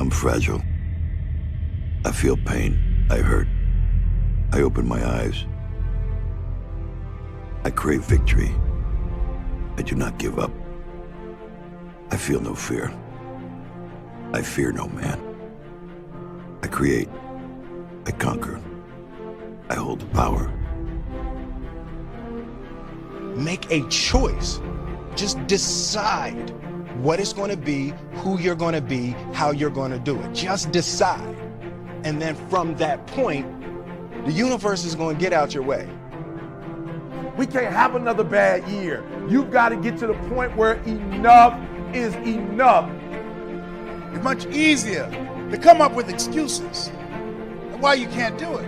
I'm fragile. I feel pain. I hurt. I open my eyes. I crave victory. I do not give up. I feel no fear. I fear no man. I create. I conquer. I hold the power. Make a choice. Just decide what it's going to be, who you're going to be, how you're going to do it. Just decide. And then from that point, the universe is going to get out your way. We can't have another bad year. You've got to get to the point where enough is enough. It's much easier to come up with excuses and why you can't do it.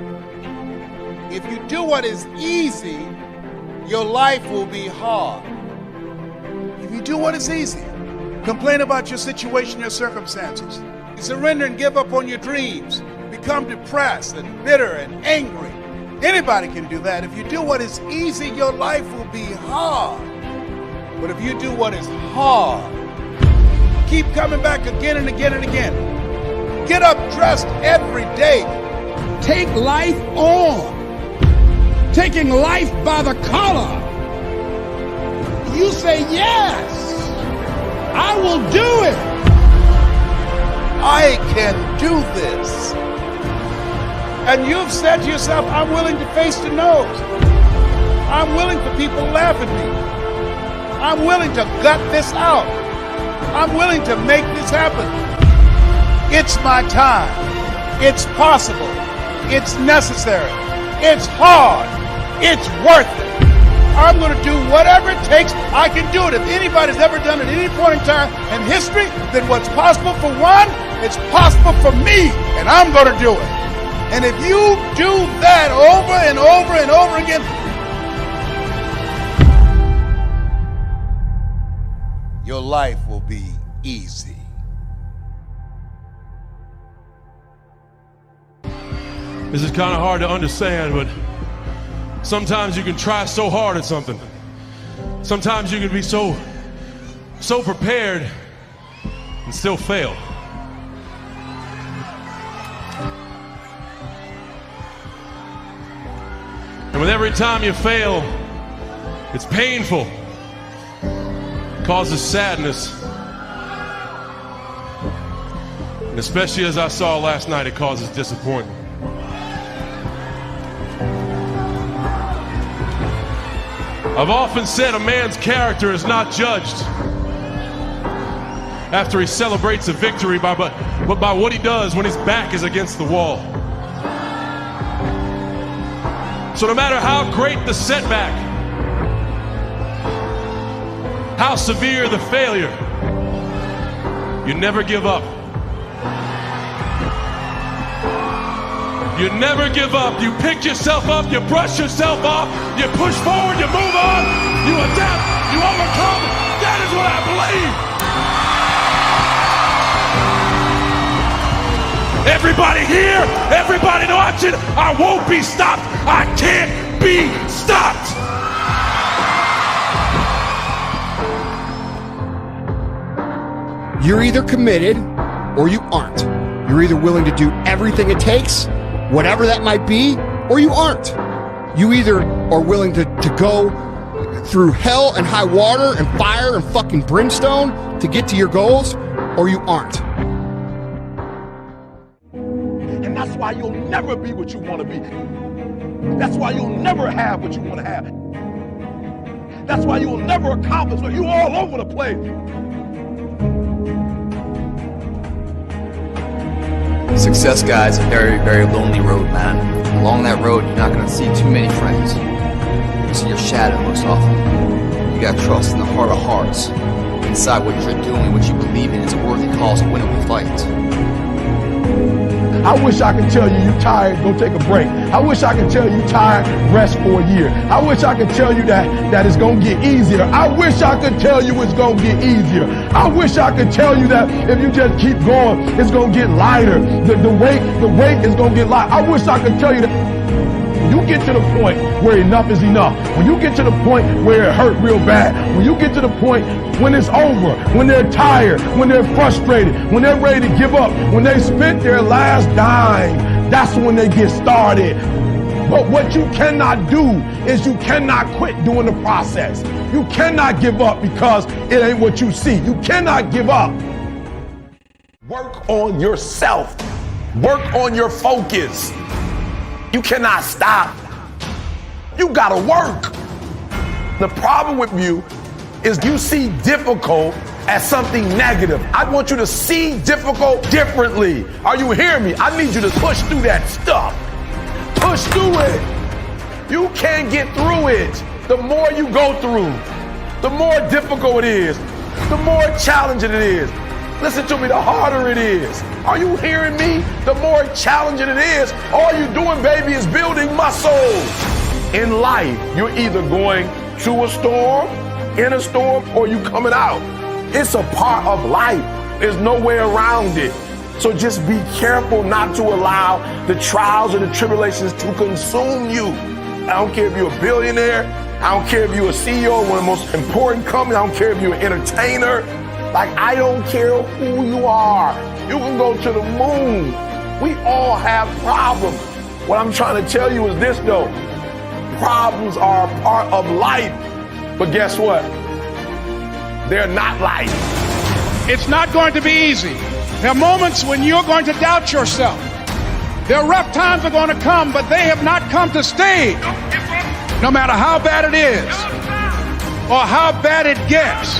If you do what is easy, your life will be hard. If you do what is easy, complain about your situation, your circumstances, you surrender and give up on your dreams, become depressed and bitter and angry. Anybody can do that. If you do what is easy, your life will be hard. But if you do what is hard, keep coming back again and again and again. Get up dressed every day. Take life on. Taking life by the collar. You say, yes, I will do it. I can do this. And you've said to yourself, I'm willing to face the no's. I'm willing for people to laugh at me. I'm willing to gut this out. I'm willing to make this happen. It's my time. It's possible. It's necessary. It's hard. It's worth it. I'm going to do whatever it takes. I can do it. If anybody's ever done it at any point in time in history, then what's possible for one, it's possible for me, and I'm going to do it. And if you do that over and over and over again, your life will be easy. This is kind of hard to understand, but sometimes you can try so hard at something. Sometimes you can be so prepared and still fail. And with every time you fail, it's painful. It causes sadness. And especially as I saw last night, it causes disappointment. I've often said a man's character is not judged after he celebrates a victory, but by what he does when his back is against the wall. So no matter how great the setback, how severe the failure, you never give up. You never give up. You pick yourself up, you brush yourself off, you push forward, you move on, you adapt, you overcome. That is what I believe. Everybody here, everybody watching, I won't be stopped. I can't be stopped. You're either committed or you aren't. You're either willing to do everything it takes, whatever that might be, or you aren't. You either are willing to go through hell and high water and fire and fucking brimstone to get to your goals, or you aren't. And that's why you'll never be what you want to be. That's why you'll never have what you want to have. That's why you'll never accomplish what you're all over the place. Success, guys, a very, very lonely road, man. Along that road, you're not going to see too many friends. You see your shadow most often. You got to trust in the heart of hearts. Inside what you're doing, what you believe in, is a worthy cause, a winnable fight. I wish I could tell you you're tired, go take a break. I wish I could tell you you're tired, rest for a year. I wish I could tell you that it's going to get easier. I wish I could tell you it's going to get easier. I wish I could tell you that if you just keep going, it's going to get lighter. The weight is going to get light. I wish I could tell you that you get to the point where enough is enough, when you get to the point where it hurt real bad, when you get to the point when it's over, when they're tired, when they're frustrated, when they're ready to give up, when they spent their last dime, that's when they get started. But what you cannot do is you cannot quit doing the process. You cannot give up because it ain't what you see. You cannot give up. Work on yourself. Work on your focus. You cannot stop. You gotta work. The problem with you is you see difficult as something negative. I want you to see difficult differently. Are you hearing me? I need you to push through that stuff. Push through it. You can't get through it. The more you go through, the more difficult it is, the more challenging it is. Listen to me, the harder it is. Are you hearing me? The more challenging it is. All you're doing, baby, is building muscles. In life, you're either going to a storm, in a storm, or you coming out. It's a part of life. There's no way around it. So just be careful not to allow the trials and the tribulations to consume you. I don't care if you're a billionaire. I don't care if you're a CEO of one of the most important companies. I don't care if you're an entertainer. Like, I don't care who you are. You can go to the moon. We all have problems. What I'm trying to tell you is this, though. Problems are a part of life. But guess what? They're not life. It's not going to be easy. There are moments when you're going to doubt yourself. There are rough times are going to come, but they have not come to stay. No matter how bad it is or how bad it gets,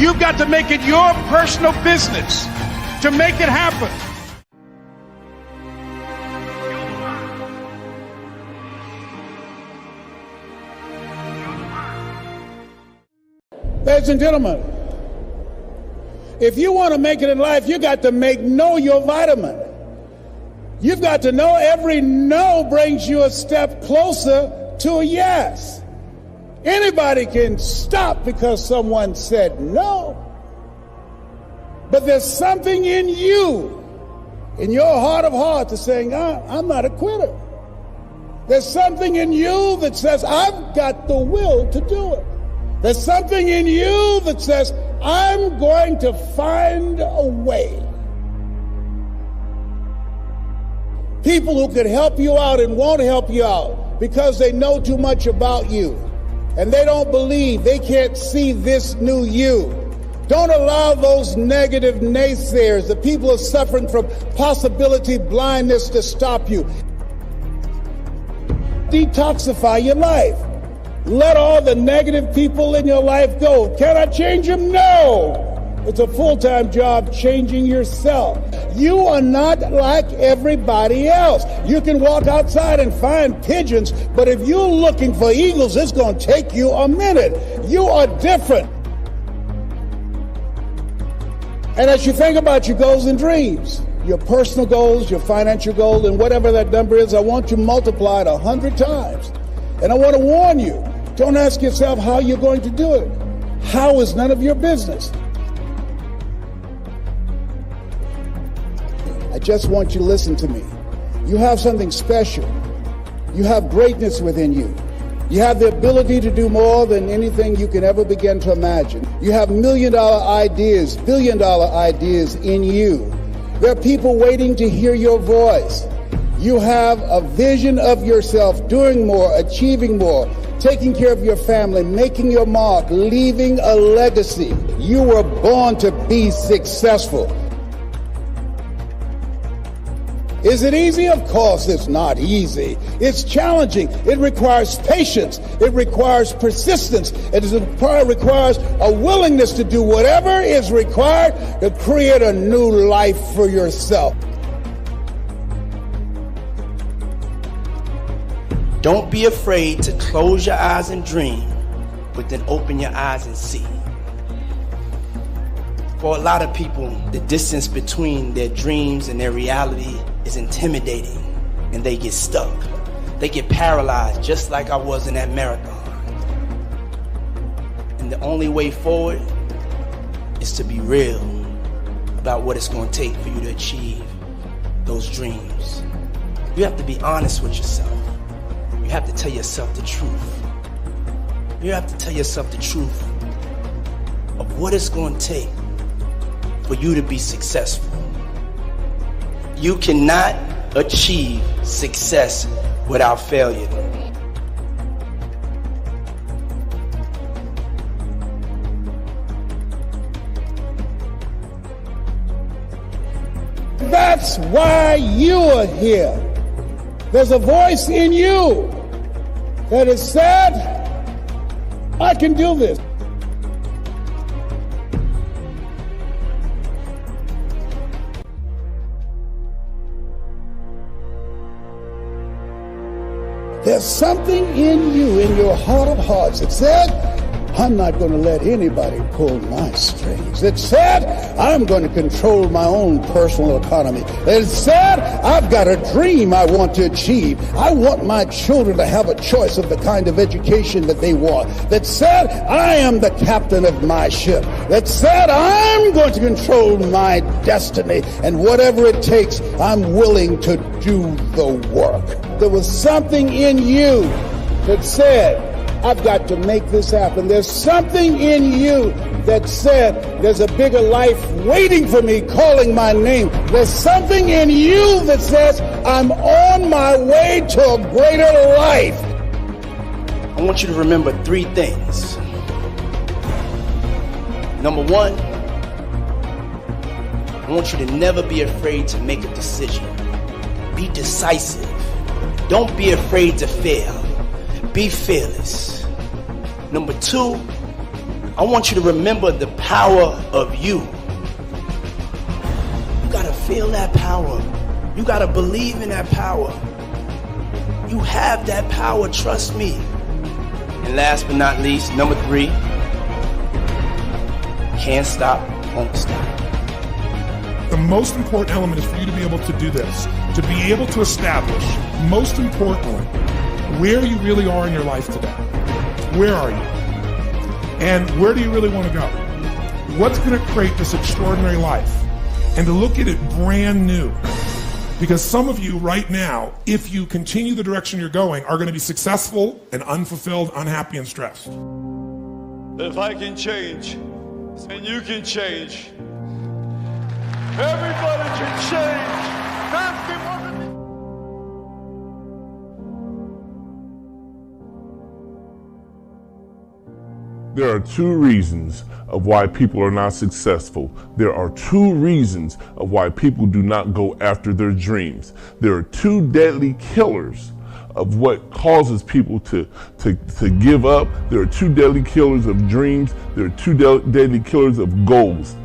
you've got to make it your personal business to make it happen. Ladies and gentlemen, if you want to make it in life, you got to know your vitamin. You've got to know every no brings you a step closer to a yes. Anybody can stop because someone said no. But there's something in you, in your heart of hearts, that's saying, I'm not a quitter. There's something in you that says, I've got the will to do it. There's something in you that says, I'm going to find a way. People who could help you out and won't help you out because they know too much about you. And they don't believe, they can't see this new you. Don't allow those negative naysayers, the people who are suffering from possibility blindness, to stop you. Detoxify your life. Let all the negative people in your life go. Can I change them? No. It's a full-time job changing yourself. You are not like everybody else. You can walk outside and find pigeons, but if you're looking for eagles, it's going to take you a minute. You are different. And as you think about your goals and dreams, your personal goals, your financial goals, and whatever that number is, I want you multiplied 100 times. And I want to warn you, don't ask yourself how you're going to do it. How is none of your business. I just want you to listen to me. You have something special. You have greatness within you. You have the ability to do more than anything you can ever begin to imagine. You have million-dollar ideas, billion-dollar ideas in you. There are people waiting to hear your voice. You have a vision of yourself doing more, achieving more, taking care of your family, making your mark, leaving a legacy. You were born to be successful. Is it easy? Of course it's not easy. It's challenging. It requires patience. It requires persistence. It requires a willingness to do whatever is required to create a new life for yourself. Don't be afraid to close your eyes and dream, but then open your eyes and see. For a lot of people, the distance between their dreams and their reality is intimidating, and they get stuck. They get paralyzed, just like I was in that marathon. And the only way forward is to be real about what it's going to take for you to achieve those dreams. You have to be honest with yourself. You have to tell yourself the truth. You have to tell yourself the truth of what it's going to take for you to be successful. You cannot achieve success without failure. That's why you are here. There's a voice in you that has said, I can do this. There's something in you, in your heart of hearts, that said, I'm not going to let anybody pull my strings. That said, I'm going to control my own personal economy. That said, I've got a dream I want to achieve. I want my children to have a choice of the kind of education that they want. That said, I am the captain of my ship. That said, I'm going to control my destiny. And whatever it takes, I'm willing to do the work. There was something in you that said, I've got to make this happen. There's something in you that said, there's a bigger life waiting for me, calling my name. There's something in you that says, I'm on my way to a greater life. I want you to remember 3 things. Number 1, I want you to never be afraid to make a decision. Be decisive. Don't be afraid to fail. Be fearless. Number 2, I want you to remember the power of you. You gotta feel that power. You gotta believe in that power. You have that power, trust me. And last but not least, number 3, can't stop, won't stop. The most important element is for you to be able to do this, to be able to establish, most importantly, where you really are in your life today. Where are you? And where do you really want to go? What's going to create this extraordinary life? And to look at it brand new. Because some of you right now, if you continue the direction you're going, are going to be successful and unfulfilled, unhappy, and stressed. If I can change, and you can change, everybody can change. That's the one. There are 2 reasons of why people are not successful. There are 2 reasons of why people do not go after their dreams. There are 2 deadly killers of what causes people to give up. There are 2 deadly killers of dreams. There are 2 deadly killers of goals.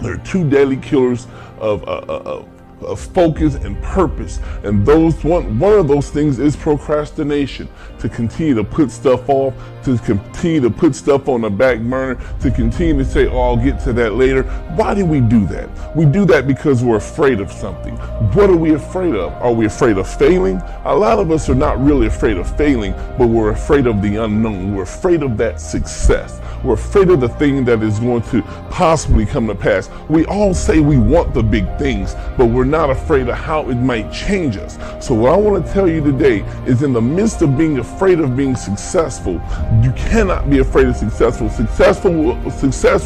There are 2 deadly killers of focus and purpose, and one of those things is procrastination. To continue to put stuff off, to continue to put stuff on the back burner, to continue to say, oh, I'll get to that later. Why do we do that? We do that because we're afraid of something. What are we afraid of? Are we afraid of failing? A lot of us are not really afraid of failing, but we're afraid of the unknown. We're afraid of that success. We're afraid of the thing that is going to possibly come to pass. We all say we want the big things, but we're not afraid of how it might change us. So what I want to tell you today is, in the midst of being afraid of being successful, you cannot be afraid of successful. Success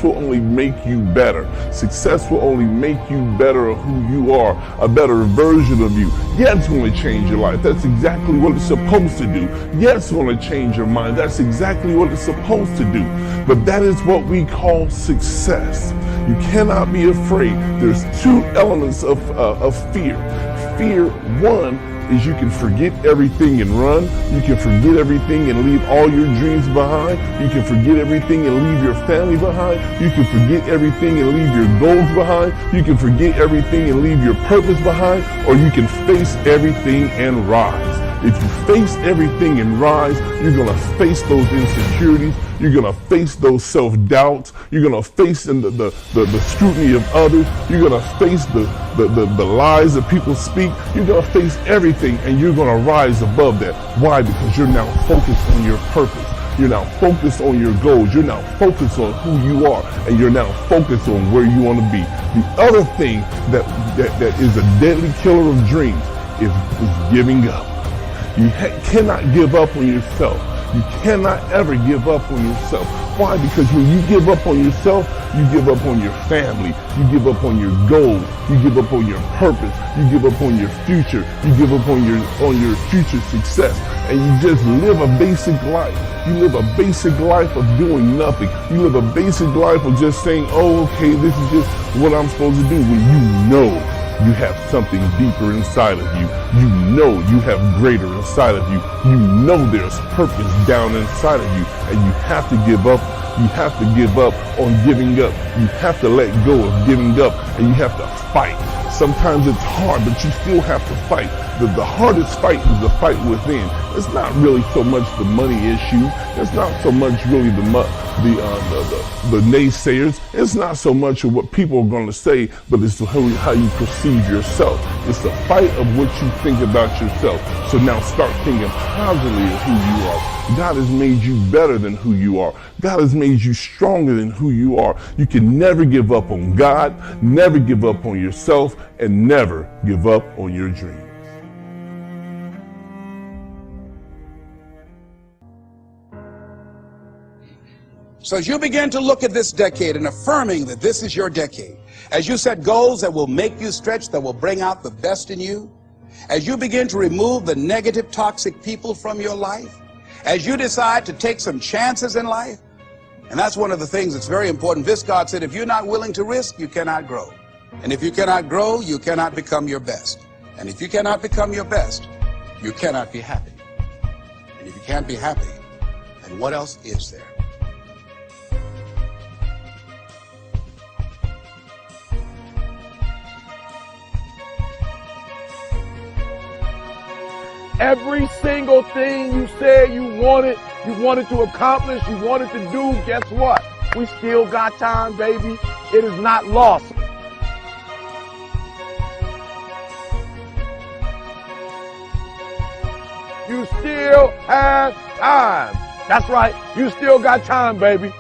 will only make you better. Success will only make you better of who you are, a better version of you. Yeah, it's going to change your life. That's exactly what it's supposed to do. Yeah, it's going to change your mind. That's exactly what it's supposed to do. But that is what we call success. You cannot be afraid. There's 2 elements of fear. Fear, 1, is you can forget everything and run. You can forget everything and leave all your dreams behind. You can forget everything and leave your family behind. You can forget everything and leave your goals behind. You can forget everything and leave your purpose behind. Or you can face everything and rise. If you face everything and rise, you're going to face those insecurities. You're going to face those self-doubts. You're going to face the scrutiny of others. You're going to face the lies that people speak. You're going to face everything, and you're going to rise above that. Why? Because you're now focused on your purpose. You're now focused on your goals. You're now focused on who you are, and you're now focused on where you want to be. The other thing that is a deadly killer of dreams is giving up. You cannot give up on yourself. You cannot ever give up on yourself. Why? Because when you give up on yourself, you give up on your family. You give up on your goals. You give up on your purpose. You give up on your future. You give up on your future success. And you just live a basic life. You live a basic life of doing nothing. You live a basic life of just saying, oh, okay, this is just what I'm supposed to do, when you know you have something deeper inside of you. You know you have greater inside of you. You know there's purpose down inside of you. And you have to give up. You have to give up on giving up. You have to let go of giving up. And you have to fight. Sometimes it's hard, but you still have to fight. The hardest fight is the fight within. It's not really so much the money issue. It's not so much really the naysayers. It's not so much of what people are going to say, but it's how you perceive yourself. It's the fight of what you think about yourself. So now start thinking positively of who you are. God has made you better than who you are. God has made you stronger than who you are. You can never give up on God, never give up on yourself, and never give up on your dream. So as you begin to look at this decade and affirming that this is your decade, as you set goals that will make you stretch, that will bring out the best in you, as you begin to remove the negative, toxic people from your life, as you decide to take some chances in life, and that's one of the things that's very important. God said, if you're not willing to risk, you cannot grow. And if you cannot grow, you cannot become your best. And if you cannot become your best, you cannot be happy. And if you can't be happy, then what else is there? Every single thing you said you wanted to accomplish, you wanted to do, guess what? We still got time, baby. It is not lost. You still have time. That's right. You still got time, baby.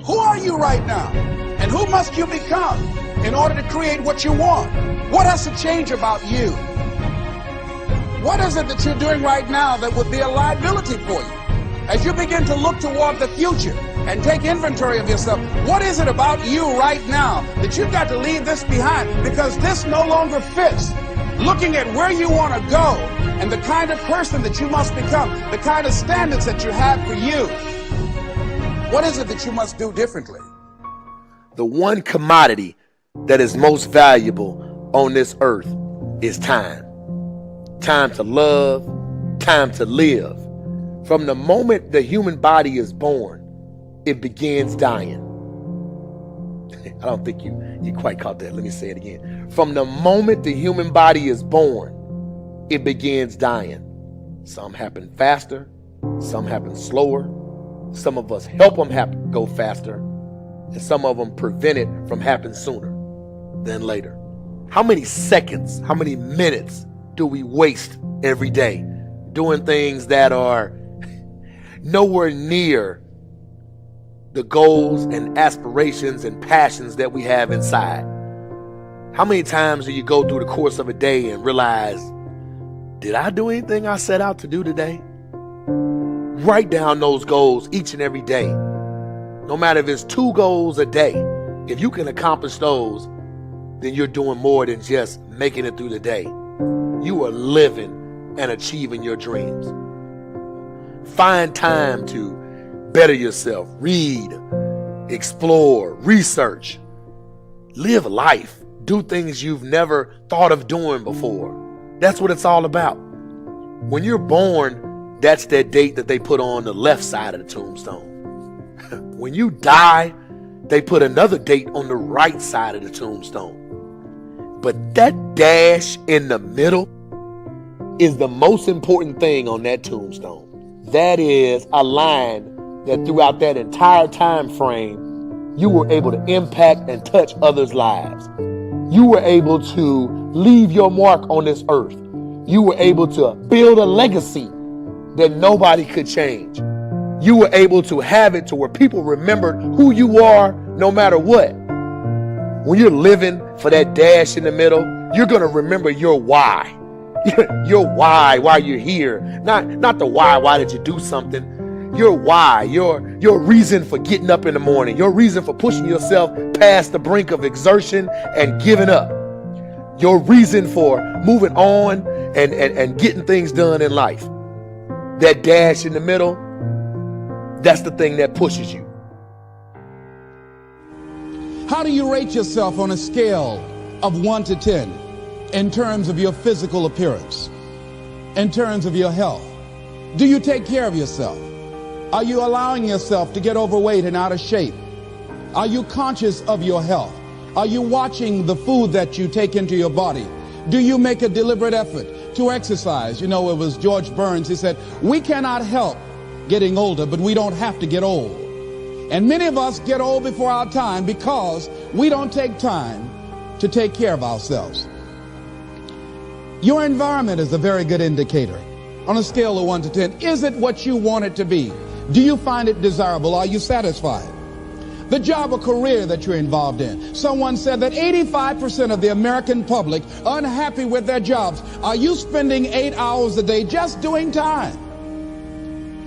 Who are you right now? And who must you become in order to create what you want? What has to change about you? What is it that you're doing right now that would be a liability for you? As you begin to look toward the future and take inventory of yourself, what is it about you right now that you've got to leave this behind? Because this no longer fits. Looking at where you want to go and the kind of person that you must become, the kind of standards that you have for you. What is it that you must do differently? The one commodity that is most valuable on this earth is time. Time to love, time to live. From the moment the human body is born, it begins dying. I don't think you quite caught that. Let me say it again. From the moment the human body is born, it begins dying. Some happen faster, some happen slower. Some of us help them go faster, and some of them prevent it from happening sooner than later. How many seconds, how many minutes do we waste every day doing things that are nowhere near the goals and aspirations and passions that we have inside? How many times do you go through the course of a day and realize, did I do anything I set out to do today? Write down those goals each and every day. No matter if it's 2 goals a day, if you can accomplish those, then you're doing more than just making it through the day. You are living and achieving your dreams. Find time to better yourself. Read, explore, research. Live life. Do things you've never thought of doing before. That's what it's all about. When you're born, that's that date that they put on the left side of the tombstone. When you die, they put another date on the right side of the tombstone. But that dash in the middle is the most important thing on that tombstone. That is a line that throughout that entire time frame, you were able to impact and touch others' lives. You were able to leave your mark on this earth. You were able to build a legacy that nobody could change. You were able to have it to where people remembered who you are no matter what. When you're living for that dash in the middle, you're going to remember your why. Your why you're here. Not the why did you do something. Your why, your reason for getting up in the morning, your reason for pushing yourself past the brink of exertion and giving up. Your reason for moving on and getting things done in life. That dash in the middle, that's the thing that pushes you. How do you rate yourself on a scale of 1 to 10 in terms of your physical appearance, in terms of your health? Do you take care of yourself? Are you allowing yourself to get overweight and out of shape? Are you conscious of your health? Are you watching the food that you take into your body? Do you make a deliberate effort to exercise? You know, it was George Burns, he said, we cannot help getting older, but we don't have to get old. And many of us get old before our time because we don't take time to take care of ourselves. Your environment is a very good indicator. On a scale of 1 to 10, is it what you want it to be? Do you find it desirable? Are you satisfied? The job or career that you're involved in. Someone said that 85% of the American public are unhappy with their jobs. Are you spending 8 hours a day just doing time?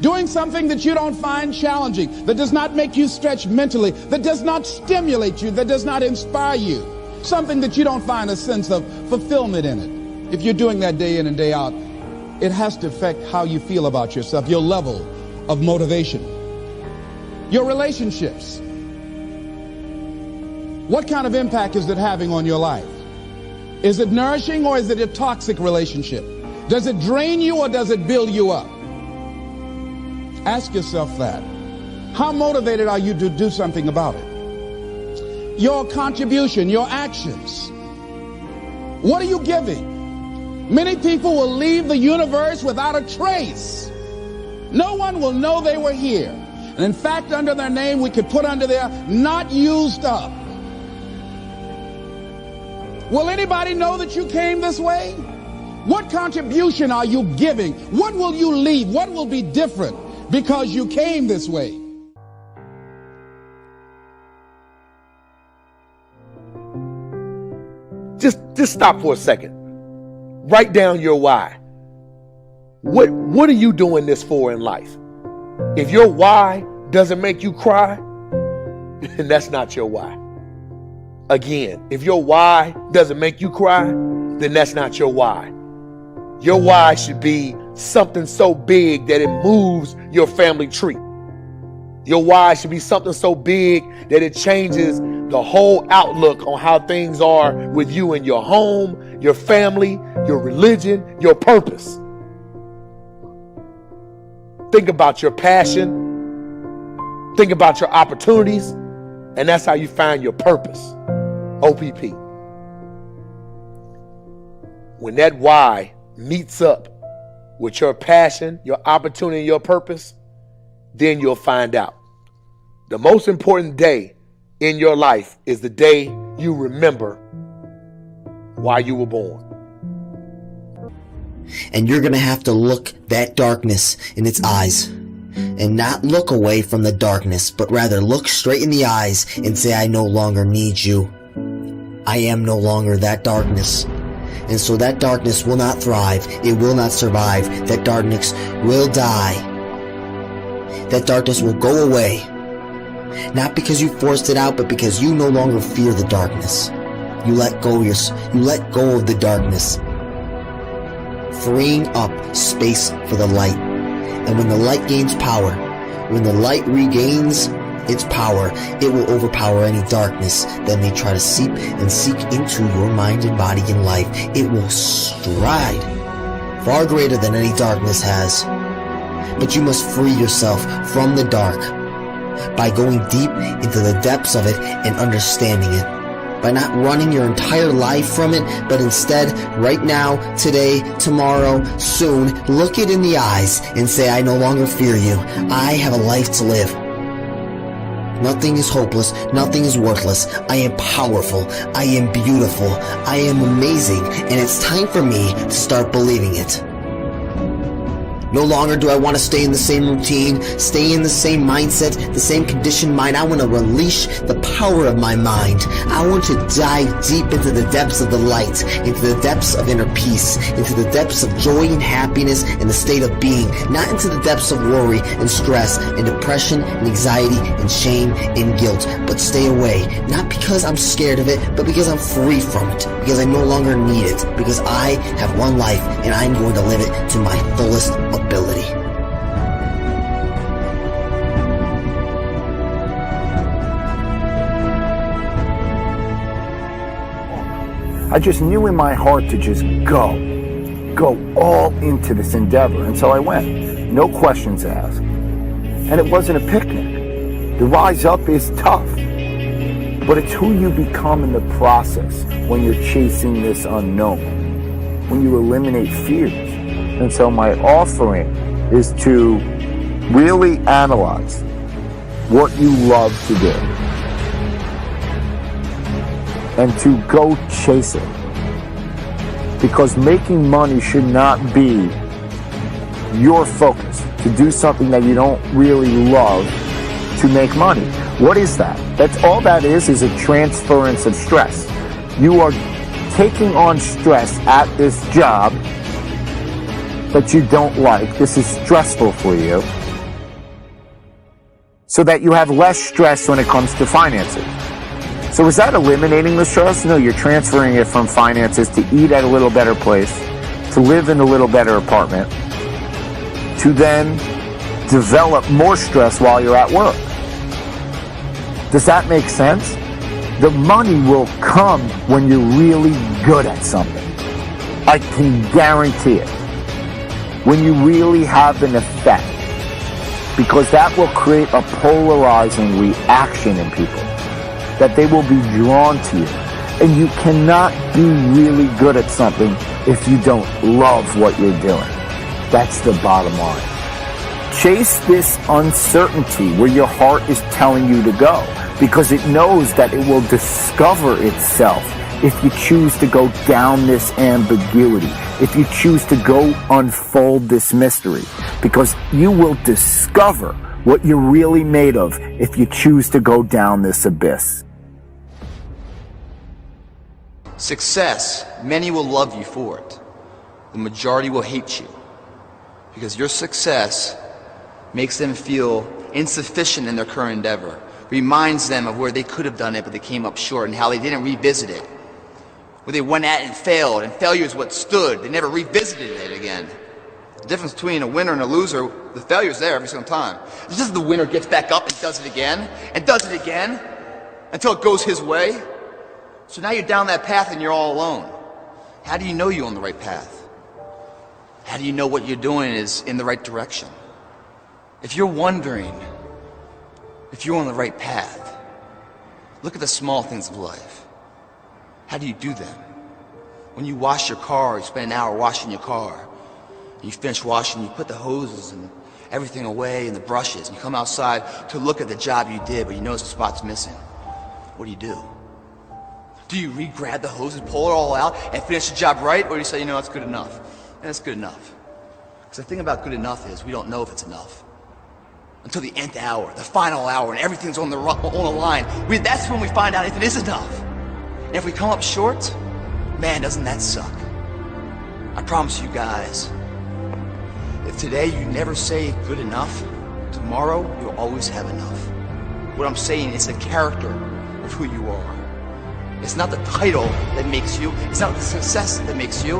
Doing something that you don't find challenging, that does not make you stretch mentally, that does not stimulate you, that does not inspire you. Something that you don't find a sense of fulfillment in it. If you're doing that day in and day out, it has to affect how you feel about yourself, your level of motivation. Your relationships. What kind of impact is it having on your life? Is it nourishing or is it a toxic relationship? Does it drain you or does it build you up? Ask yourself that. How motivated are you to do something about it? Your contribution, your actions. What are you giving? Many people will leave the universe without a trace. No one will know they were here. And in fact, under their name, we could put under there, not used up. Will anybody know that you came this way? What contribution are you giving? What will you leave? What will be different because you came this way? Just stop for a second. Write down your why. What are you doing this for in life? If your why doesn't make you cry, then that's not your why. Again, if your why doesn't make you cry, then that's not your why. Your why should be something so big that it moves your family tree. Your why should be something so big that it changes the whole outlook on how things are with you and your home, your family, your religion, your purpose. Think about your passion. Think about your opportunities. And that's how you find your purpose. OPP. When that why meets up with your passion, your opportunity, and your purpose, then you'll find out. The most important day in your life is the day you remember why you were born. And you're going to have to look that darkness in its eyes and not look away from the darkness, but rather look straight in the eyes and say, I no longer need you. I am no longer that darkness. And so that darkness will not thrive. It will not survive. That darkness will die. That darkness will go away. Not because you forced it out, but because you no longer fear the darkness. You let go of the darkness, freeing up space for the light. And when the light gains power, when the light regains its power, it will overpower any darkness that may try to seep and seek into your mind and body and life. It will stride far greater than any darkness has. But you must free yourself from the dark by going deep into the depths of it and understanding it. By not running your entire life from it, but instead, right now, today, tomorrow, soon, look it in the eyes and say, I no longer fear you. I have a life to live. Nothing is hopeless. Nothing is worthless. I am powerful. I am beautiful. I am amazing. And it's time for me to start believing it. No longer do I want to stay in the same routine, stay in the same mindset, the same conditioned mind. I want to release the power of my mind. I want to dive deep into the depths of the light, into the depths of inner peace, into the depths of joy and happiness and the state of being, not into the depths of worry and stress and depression and anxiety and shame and guilt, but stay away, not because I'm scared of it, but because I'm free from it, because I no longer need it, because I have one life and I'm going to live it to my fullest ability. I just knew in my heart to just go all into this endeavor, and so I went, no questions asked. And it wasn't a picnic. The rise up is tough, but it's who you become in the process when you're chasing this unknown, when you eliminate fears. And so my offering is to really analyze what you love to do and to go chase it. Because making money should not be your focus, to do something that you don't really love to make money. What is that? That's all that is a transference of stress. You are taking on stress at this job that you don't like. This is stressful for you, so that you have less stress when it comes to finances. So is that eliminating the stress? No, you're transferring it from finances to eat at a little better place, to live in a little better apartment, to then develop more stress while you're at work. Does that make sense? The money will come when you're really good at something. I can guarantee it. When you really have an effect, because that will create a polarizing reaction in people, that they will be drawn to you. And you cannot be really good at something if you don't love what you're doing. That's the bottom line. Chase this uncertainty where your heart is telling you to go, because it knows that it will discover itself if you choose to go down this ambiguity, if you choose to go unfold this mystery, because you will discover what you're really made of if you choose to go down this abyss. Success, many will love you for it. The majority will hate you, because your success makes them feel insufficient in their current endeavor, reminds them of where they could have done it but they came up short, and how they didn't revisit it, where they went at it and failed, and failure is what stood. They never revisited it again. The difference between a winner and a loser, the failure is there every single time. It's just the winner gets back up and does it again, and does it again, until it goes his way. So now you're down that path and you're all alone. How do you know you're on the right path? How do you know what you're doing is in the right direction? If you're wondering if you're on the right path, look at the small things of life. How do you do them? When you wash your car, you spend an hour washing your car. You finish washing, you put the hoses and everything away and the brushes. And you come outside to look at the job you did, but you notice a spot's missing. What do? Do you re-grab the hoses, pull it all out, and finish the job right? Or do you say, you know, it's good enough? And it's good enough. Because the thing about good enough is we don't know if it's enough until the nth hour, the final hour, and everything's on the line. That's when we find out if it is enough. And if we come up short, man, doesn't that suck? I promise you guys, if today you never say good enough, tomorrow you'll always have enough. What I'm saying is the character of who you are. It's not the title that makes you, it's not the success that makes you.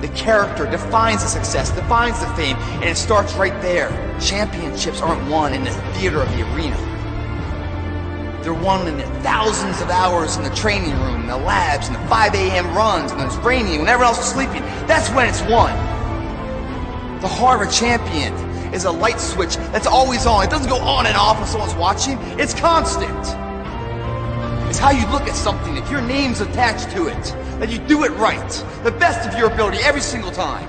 The character defines the success, defines the fame, and it starts right there. Championships aren't won in the theater of the arena. They're won in the thousands of hours in the training room, in the labs, in the 5 a.m. runs, and it's raining, when everyone else is sleeping. That's when it's won. The heart of a champion is a light switch that's always on. It doesn't go on and off when someone's watching. It's constant. It's how you look at something. If your name's attached to it, that you do it right, the best of your ability every single time.